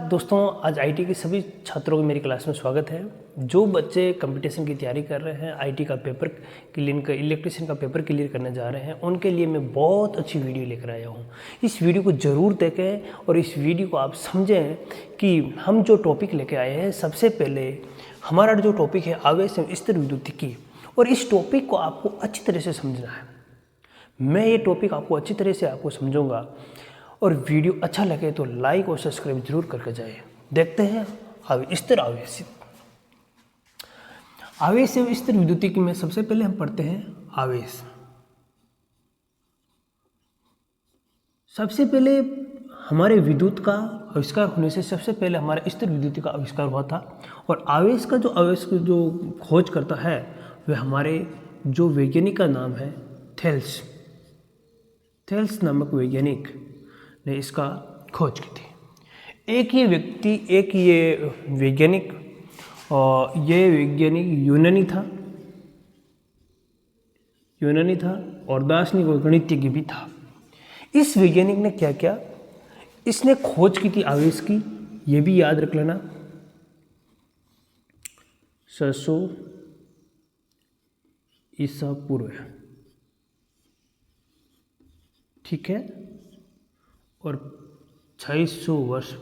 दोस्तों, आज आईटी के सभी छात्रों को मेरी क्लास में स्वागत है। जो बच्चे कंपटीशन की तैयारी कर रहे हैं, आईटी का पेपर क्लियर इलेक्ट्रिशियन का पेपर क्लियर करने जा रहे हैं, उनके लिए मैं बहुत अच्छी वीडियो लेकर आया हूँ। इस वीडियो को ज़रूर देखें और इस वीडियो को आप समझें कि हम जो टॉपिक लेके आए हैं। सबसे पहले हमारा जो टॉपिक है आवेश एवं स्थिर विद्युतिकी, और इस टॉपिक को आपको अच्छी तरह से समझना है। मैं ये टॉपिक आपको अच्छी तरह से समझाऊंगा, और वीडियो अच्छा लगे तो लाइक और सब्सक्राइब जरूर करके जाए। देखते हैं स्थिर आवेश एवं स्थिर विद्युतिकी में सबसे पहले हम पढ़ते हैं आवेश। सबसे पहले हमारे विद्युत का आविष्कार होने से सबसे पहले हमारे स्थिर विद्युत का आविष्कार हुआ था, और आवेश का जो खोज करता है वह हमारे जो वैज्ञानिक का नाम है थेल्स नामक वैज्ञानिक ने इसका खोज की थी। एक ये वैज्ञानिक यूनानी था और दार्शनिक और गणितज्ञ भी था। इस वैज्ञानिक ने क्या किया, इसने खोज की थी आवेश की। ये भी याद रख लेना, 600 ईसा पूर्व, ठीक है, और 2600 वर्ष,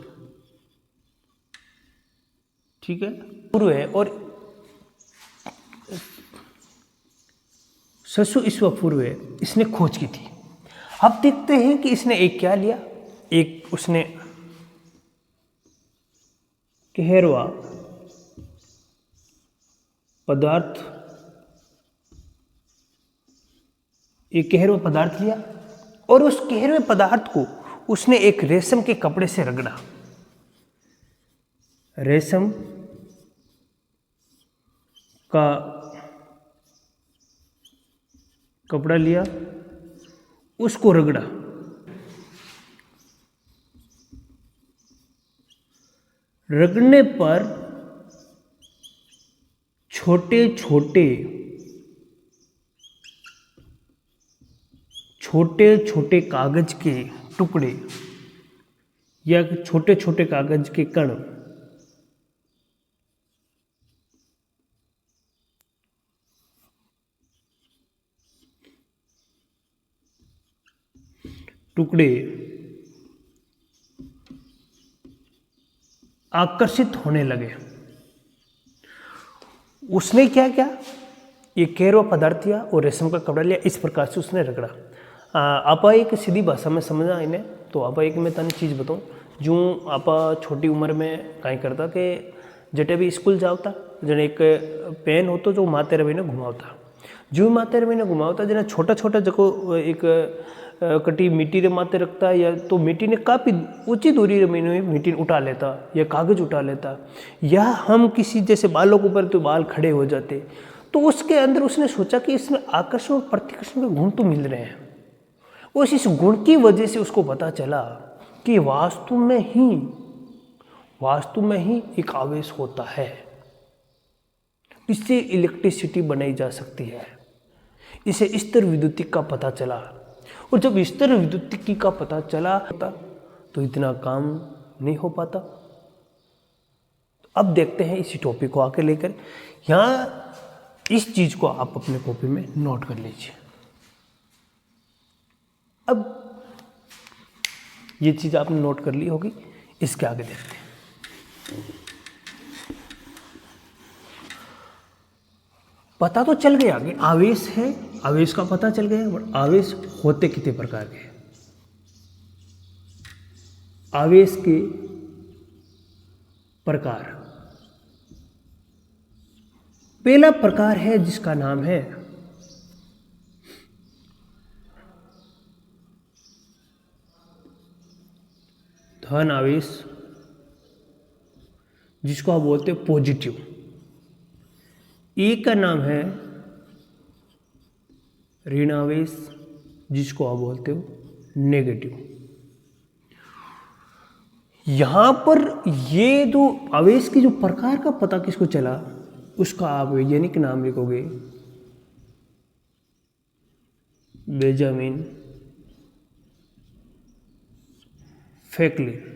ठीक है, पूर्व है, और 600 ईस्वी पूर्व है इसने खोज की थी। अब देखते हैं कि इसने एक क्या लिया, एक उसने कहरवा पदार्थ लिया, और उस कहरवे पदार्थ को उसने एक रेशम के कपड़े से रगड़ा। रेशम का कपड़ा लिया, उसको रगड़ा। रगड़ने पर छोटे छोटे कागज के टुकड़े या छोटे छोटे कागज के कण आकर्षित होने लगे। उसने क्या किया, ये कहरवा पदार्थ लिया और रेशम का कपड़ा लिया, इस प्रकार से उसने रगड़ा। आप एक सीधी भाषा में समझना इन्हें, तो आप एक मैं तने चीज़ बताऊँ। जो आप छोटी उम्र में कहीं करता कि जटे भी स्कूल जाता, जने एक पेन हो तो जो माते रवि ने घुमावता, जो माते रवि ने घुमावता, जना छोटा छोटा जको एक कटी मिट्टी रे माते रखता, या तो मिट्टी ने काफ़ी ऊंची दूरी रे में मिट्टी उठा लेता या कागज उठा लेता, या हम किसी जैसे बालों के ऊपर तो बाल खड़े हो जाते, तो उसके अंदर उसने सोचा कि इसमें आकर्षण और प्रतिकर्षण के गुण तो मिल रहे हैं। उस इस गुण की वजह से उसको पता चला कि वास्तु में ही एक आवेश होता है, इससे इलेक्ट्रिसिटी बनाई जा सकती है। इसे स्थिर विद्युतिकी का पता चला, और जब स्थिर विद्युतिकी का पता चला तो इतना काम नहीं हो पाता। अब देखते हैं इसी टॉपिक को आके लेकर, यहाँ इस चीज को आप अपने कॉपी में नोट कर लीजिए। अब ये चीज आपने नोट कर ली होगी, इसके आगे देखते हैं। पता तो चल गया कि आवेश है, आवेश का पता चल गया, बट आवेश होते कितने प्रकार के। आवेश के प्रकार, पहला प्रकार है जिसका नाम है धन आवेश, जिसको आप बोलते हैं पॉजिटिव। एक का नाम है ऋण आवेश, जिसको आप बोलते हो नेगेटिव। यहां पर ये जो आवेश की जो प्रकार का पता किसको चला, उसका आप वैज्ञानिक नाम लिखोगे बेंजामिन फ्रैंकलिन।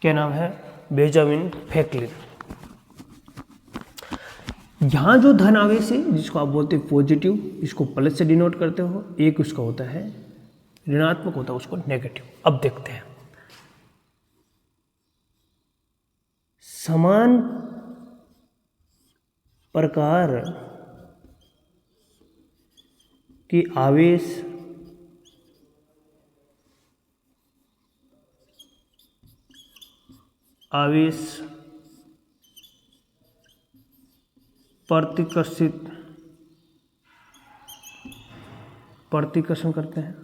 क्या नाम है, बेंजामिन फ्रैंकलिन। यहाँ जो धन आवेश है जिसको आप बोलते हैं पॉजिटिव, इसको प्लस से डिनोट करते हो, एक उसका होता है ऋणात्मक होता है उसको नेगेटिव। अब देखते हैं समान प्रकार के आवेश प्रतिकर्षण करते हैं,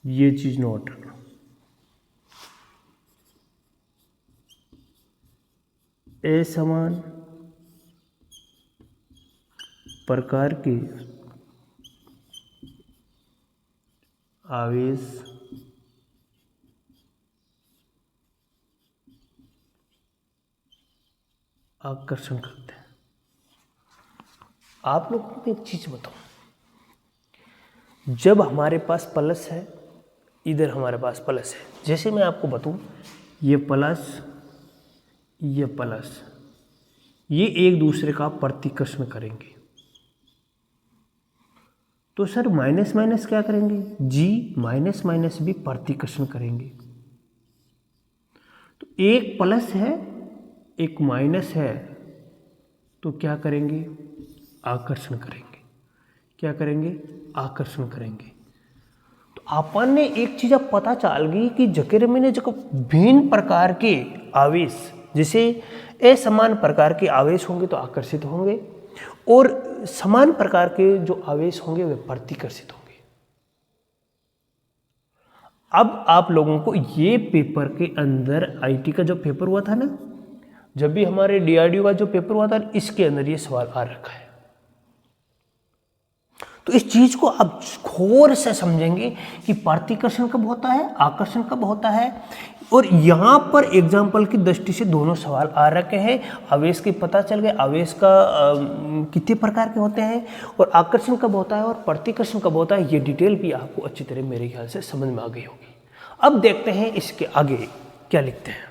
ये चीज नोट रखना। असमान प्रकार के आवेश आकर्षण करते हैं। आप लोगों को एक चीज बताओ, जब हमारे पास प्लस है, इधर हमारे पास प्लस है, जैसे मैं आपको बताऊं ये प्लस ये प्लस, ये एक दूसरे का प्रतिकर्षण करेंगे, तो सर माइनस माइनस क्या करेंगे, जी माइनस माइनस भी प्रतिकर्षण करेंगे। तो एक प्लस है एक माइनस है, तो क्या करेंगे, आकर्षण करेंगे। क्या करेंगे, आकर्षण करेंगे। तो अपन ने एक चीज अब पता चल गई कि जकेर में ने जो भिन्न प्रकार के आवेश, जैसे असमान प्रकार के आवेश होंगे तो आकर्षित होंगे, और समान प्रकार के जो आवेश होंगे वे प्रतिकर्षित होंगे। अब आप लोगों को ये पेपर के अंदर आईटी का जो पेपर हुआ था ना, जब भी हमारे डीआरडीओ का जो पेपर हुआ था, इसके अंदर ये सवाल आ रखा है। तो इस चीज को आप गौर से समझेंगे कि प्रतिकर्षण कब होता है, आकर्षण कब होता है। और यहाँ पर एग्जाम्पल की दृष्टि से दोनों सवाल आ रखे हैं। आवेश के पता चल गए आवेश का कितने प्रकार के होते हैं, और आकर्षण कब होता है और प्रतिकर्षण कब होता है, ये डिटेल भी आपको अच्छी तरह मेरे ख्याल से समझ में आ गई होगी। अब देखते हैं इसके आगे क्या लिखते हैं।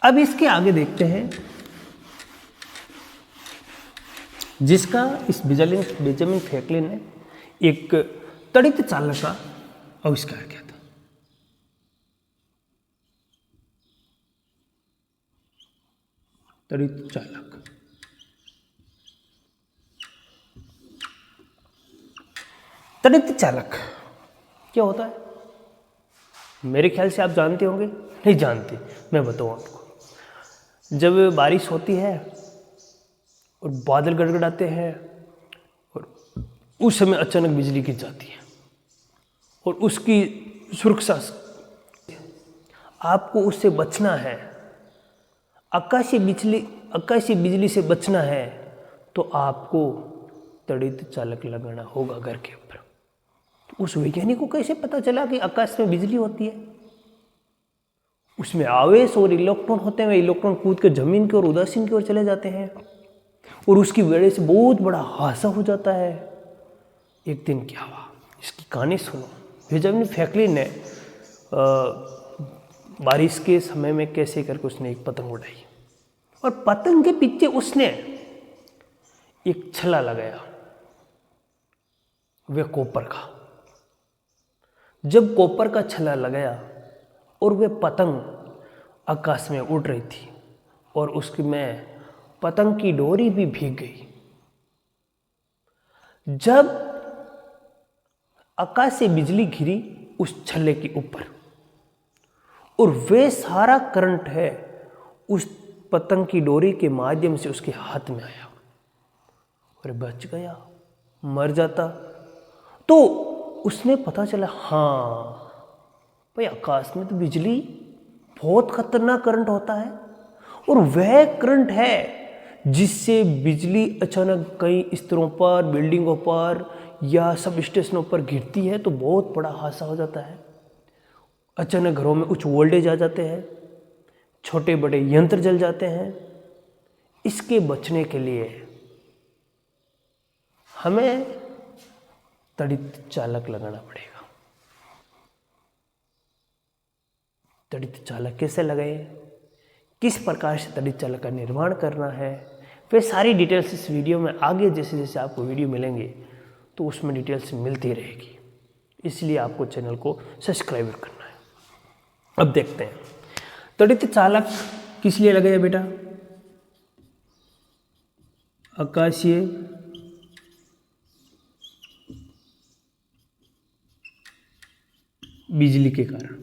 अब इसके आगे देखते हैं जिसका इस बेंजामिन फ्रैंकलिन ने एक तड़ित चालक का आविष्कार किया था। तड़ित चालक, तड़ित चालक क्या होता है, मेरे ख्याल से आप जानते होंगे, नहीं जानते मैं बताऊं आपको। जब बारिश होती है और बादल गड़गड़ाते हैं और उस समय अचानक बिजली गिर जाती है, और उसकी सुरक्षा आपको उससे बचना है, आकाशीय बिजली से बचना है, तो आपको तड़ित चालक लगाना होगा घर के ऊपर। तो उस वैज्ञानिक को कैसे पता चला कि आकाश में बिजली होती है, उसमें आवेश और इलेक्ट्रॉन होते हैं, इलेक्ट्रॉन कूद के जमीन की ओर उदासीन की ओर चले जाते हैं, और उसकी वजह से बहुत बड़ा हादसा हो जाता है। एक दिन क्या हुआ, इसकी कहानी सुनो। बेंजामिन फ्रैंकलिन ने बारिश के समय में कैसे करके उसने एक पतंग उड़ाई, और पतंग के पीछे उसने एक छल्ला लगाया, वह कॉपर का। जब कॉपर का छल्ला लगाया और वह पतंग आकाश में उड़ रही थी, और उसकी में पतंग की डोरी भी भीग गई। जब आकाश से बिजली गिरी उस छल्ले के ऊपर, और वे सारा करंट है उस पतंग की डोरी के माध्यम से उसके हाथ में आया, और बच गया। मर जाता तो उसने पता चला, हाँ भाई आकाश में तो बिजली बहुत खतरनाक करंट होता है, और वह करंट है जिससे बिजली अचानक कई स्तरों पर, बिल्डिंगों पर या सब स्टेशनों पर गिरती है तो बहुत बड़ा हादसा हो जाता है। अचानक घरों में उच्च वोल्टेज आ जाते हैं, छोटे बड़े यंत्र जल जाते हैं। इसके बचने के लिए हमें तड़ित चालक लगाना पड़ेगा। तड़ित चालक कैसे लगाए, किस प्रकार से तड़ित चालक का निर्माण करना है, फिर सारी डिटेल्स इस वीडियो में आगे जैसे जैसे आपको वीडियो मिलेंगे तो उसमें डिटेल्स मिलती रहेगी, इसलिए आपको चैनल को सब्सक्राइब करना है। अब देखते हैं तड़ित चालक किस लिए लगाया बेटा, आकाशीय बिजली के कारण।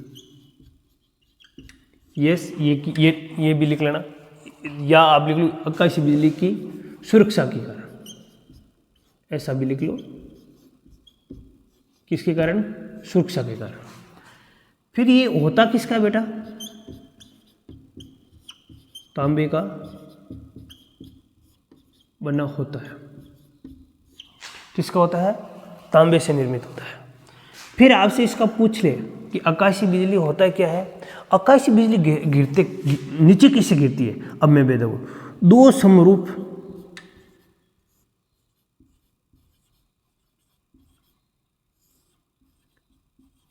यस, ये भी लिख लेना, या आप लिख लो आकाशीय बिजली की सुरक्षा के कारण, ऐसा भी लिख लो, किसके कारण, सुरक्षा के कारण। फिर ये होता किसका है बेटा, तांबे का बना होता है। किसका होता है, तांबे से निर्मित होता है। फिर आपसे इसका पूछ ले कि आकाशीय बिजली होता है क्या है। आकाशीय बिजली गिरते नीचे किससे गिरती है, अब मैं बता दूं, दो समरूप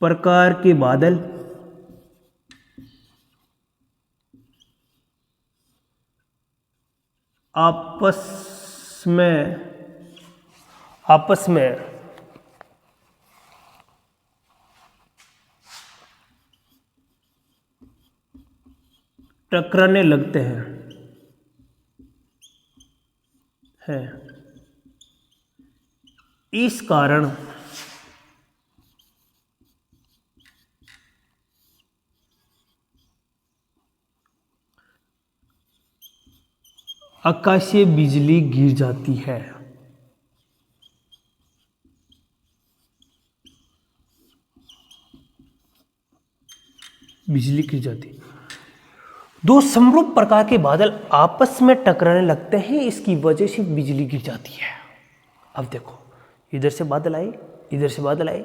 प्रकार के बादल आपस में टकराने लगते हैं। इस कारण आकाशीय बिजली गिर जाती है। बिजली गिर जाती, दो समरूप प्रकार के बादल आपस में टकराने लगते हैं, इसकी वजह से बिजली गिर जाती है। अब देखो, इधर से बादल आए, इधर से बादल आए,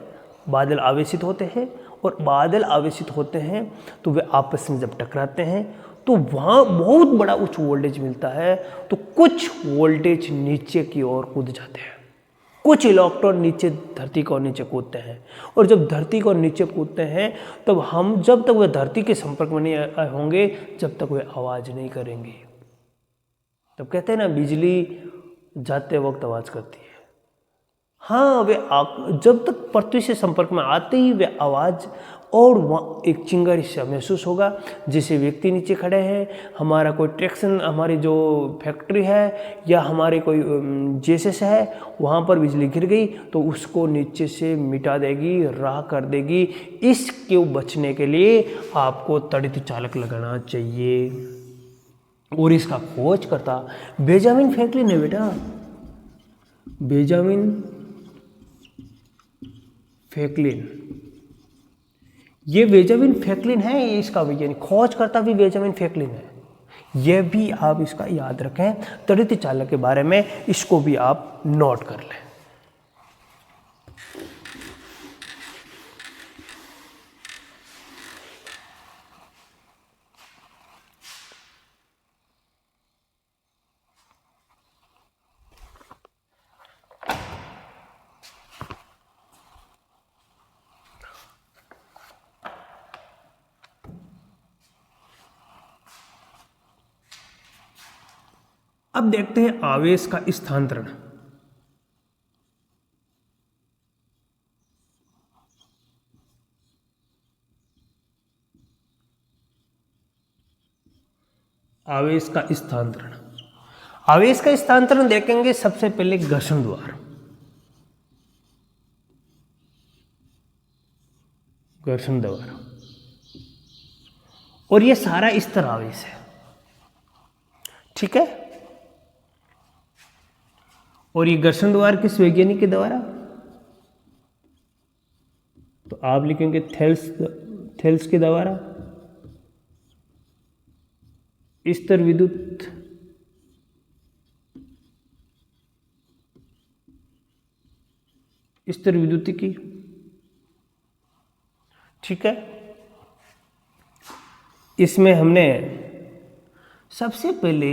बादल आवेशित होते हैं, और बादल आवेशित होते हैं तो वे आपस में जब टकराते हैं तो वहाँ बहुत बड़ा उच्च वोल्टेज मिलता है, तो कुछ वोल्टेज नीचे की ओर कूद जाते हैं, कुछ इलेक्ट्रॉन नीचे धरती को नीचे कूदते हैं, और जब धरती को नीचे कूदते हैं तब हम जब तक वे धरती के संपर्क में नहीं होंगे जब तक वे आवाज़ नहीं करेंगे। तब कहते हैं ना, बिजली जाते वक्त आवाज़ करती है। हाँ, वे जब तक पृथ्वी से संपर्क में आते ही वे आवाज़ और वहाँ एक चिंगारी सा महसूस होगा। जैसे व्यक्ति नीचे खड़े हैं, हमारा कोई ट्रैक्शन, हमारी जो फैक्ट्री है या हमारे कोई जेसेस है, वहाँ पर बिजली गिर गई तो उसको नीचे से मिटा देगी, राह कर देगी। इसके बचने के लिए आपको तड़ित चालक लगाना चाहिए। और इसका खोज करता बेंजामिन फ्रैंकलिन है बेटा, बेंजामिन फ्रैंकलिन। ये बेंजामिन फ्रैंकलिन है, ये इसका वैज्ञानिक खोज करता भी बेंजामिन फ्रैंकलिन है। यह भी आप इसका याद रखें, तड़ित चालक के बारे में, इसको भी आप नोट कर लें। अब देखते हैं आवेश का स्थानांतरण। आवेश का स्थानांतरण, आवेश का स्थानांतरण देखेंगे सबसे पहले घर्षण द्वार। घर्षण द्वार, और ये सारा स्तर आवेश है, ठीक है। और ये घर्षण द्वार किस वैज्ञानिक के द्वारा, तो आप लिखेंगे थेल्स के द्वारा। स्तर विद्युत स्तर विद्युतिकी, ठीक है। इसमें हमने सबसे पहले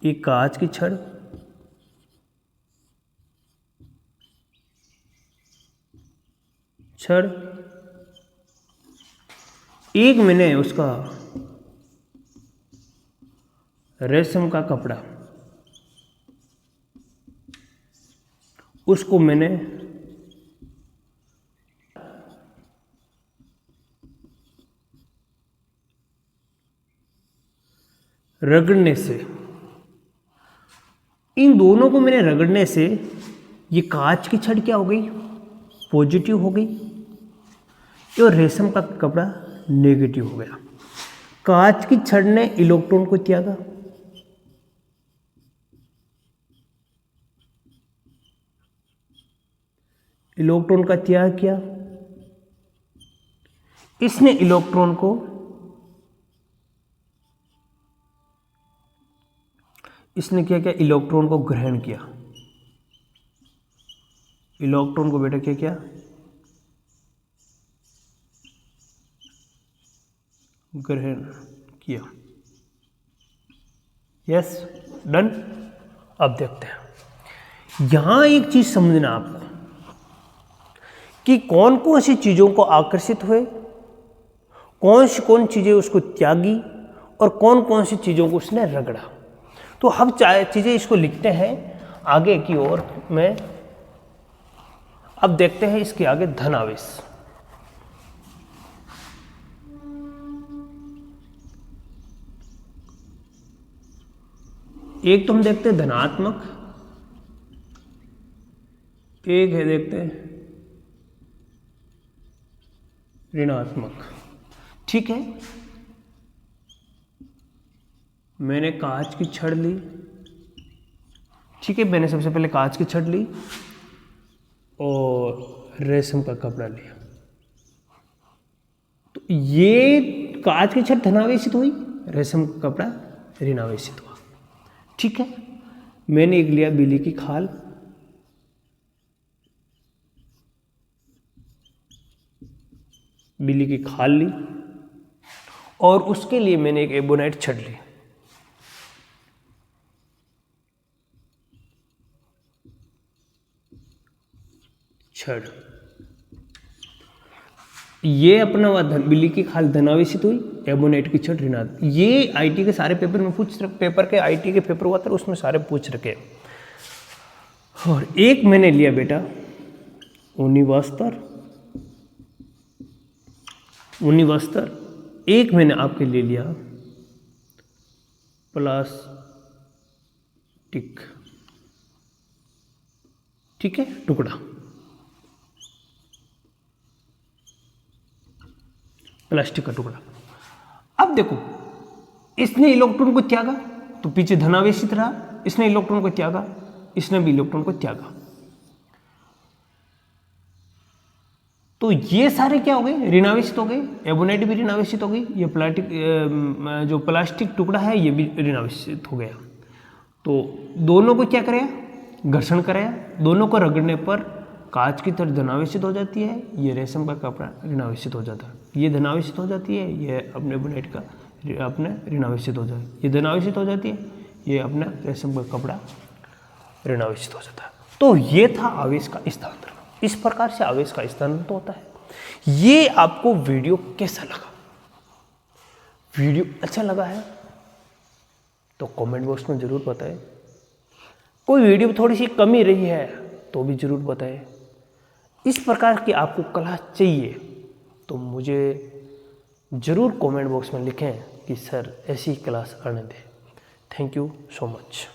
एक कांच की छड़, छड़, एक मैंने उसका रेशम का कपड़ा, उसको मैंने रगड़ने से, इन दोनों को मैंने रगड़ने से ये कांच की छड़ क्या हो गई, पॉजिटिव हो गई, और रेशम का कपड़ा नेगेटिव हो गया। कांच की छड़ ने इलेक्ट्रॉन को त्यागा, इलेक्ट्रॉन का त्याग किया, इसने इलेक्ट्रॉन को क्या किया, इलेक्ट्रॉन को ग्रहण किया, इलेक्ट्रॉन को बेटा क्या किया, ग्रहण किया। Yes, done. अब देखते हैं, यहां एक चीज समझना आपको कि कौन कौन सी चीजों को आकर्षित हुए, कौन चीजें उसको त्यागी, और कौन कौन सी चीजों को उसने रगड़ा। तो हम चीजें इसको लिखते हैं आगे की ओर में। अब देखते हैं इसके आगे धन आवेश। एक तो हम देखते हैं धनात्मक, एक है देखते हैं ऋणात्मक। ठीक है, मैंने कांच की छड़ ली। ठीक है, मैंने सबसे पहले कांच की छड़ ली और रेशम का कपड़ा लिया। तो ये कांच की छड़ धनावेशित हुई, रेशम का कपड़ा ऋणावेशित हुआ। ठीक है, मैंने एक लिया बिल्ली की खाल, बिल्ली की खाल ली, और उसके लिए मैंने एक एबोनाइट छड़ ली। छड़, ये अपना हुआ बिल्ली की खाल धनावेशित हुई, एबोनाइट की छड़ ऋणात्मक। ये आईटी के सारे पेपर में पेपर के आईटी के पेपर हुआ था, उसमें सारे पूछ रखे। और एक मैंने लिया बेटा ऊनी वस्त्र, एक मैंने आपके लिए लिया प्लास्टिक। ठीक है, टुकड़ा, प्लास्टिक का टुकड़ा। अब देखो, इसने इलेक्ट्रॉन को त्यागा तो पीछे धनावेशित रहा, इसने इलेक्ट्रॉन को त्यागा, इसने भी इलेक्ट्रॉन को त्यागा। तो ये सारे क्या हो गए, ऋणावेशित हो गए। एबोनाइट भी ऋणावेशित हो गई, ये जो प्लास्टिक टुकड़ा है ये भी ऋणावेशित हो गया। तो दोनों को क्या कराया, घर्षण कराया। दोनों को रगड़ने पर कांच की तरह धनावेशित हो जाती है, ये रेशम का कपड़ा ऋणावेशित हो जाता है। ये धनावेशित हो जाती है, ये अपने एबोनाइट का अपने ऋणावेशित हो जाए, ये धनावेशित हो जाती है, ये अपना रेशम का कपड़ा ऋणावेशित हो जाता है। तो ये था आवेश का स्थानांतरण। इस प्रकार से आवेश का स्थानांतरण होता है। ये आपको वीडियो कैसा लगा? वीडियो अच्छा लगा है तो कमेंट बॉक्स में जरूर बताएं। कोई वीडियो में थोड़ी सी कमी रही है तो भी जरूर बताएं। इस प्रकार की आपको क्लास चाहिए तो मुझे जरूर कमेंट बॉक्स में लिखें कि सर ऐसी क्लास आने दें। Thank you so much.